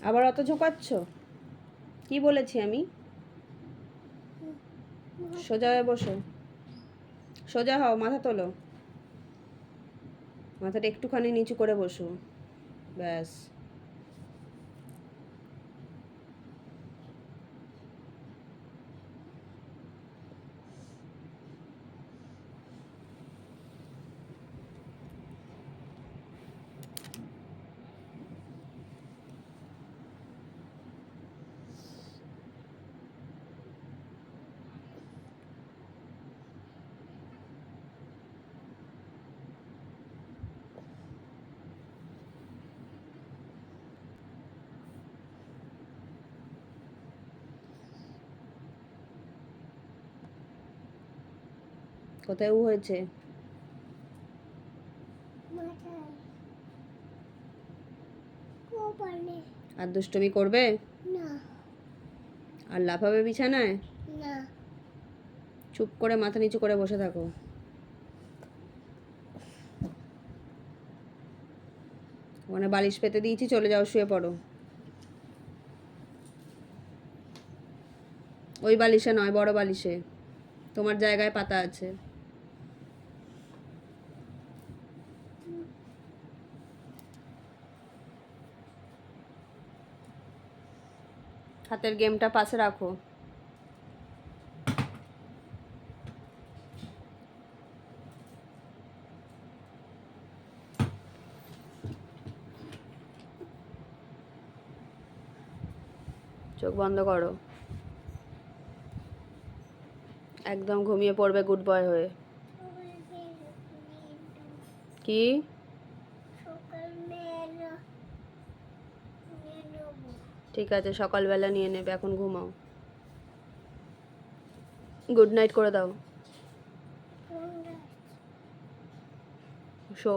আবার অত ঝোঁকাচ্ছ? কি বলেছি আমি? সোজা হয়ে বসো, সোজা হও, মাথা তোলো, মাথাটা একটুখানি নিচু করে বসো, ব্যাস। কোথায় উ হয়েছে? আর দুষ্টুমি করবে না? আর লাফাবে বিছানায়? না। চুপ করে মাথা নিচু করে বসে থাকো। ওখানে বালিশ পেতে দিয়েছি, চলে যাও, শুয়ে পড়ো। ওই বালিশে নয়, বড় বালিশে, তোমার জায়গায় পাতা আছে। হাতের গেমটা পাশে রাখো। চোখ বন্ধ করো, একদম ঘুমিয়ে পড়বে গুড বয় হয়ে। কি? ঠিক আছে, সকালবেলা নিয়ে নেবে, এখন ঘুমাও। গুড নাইট করে দাও, শো।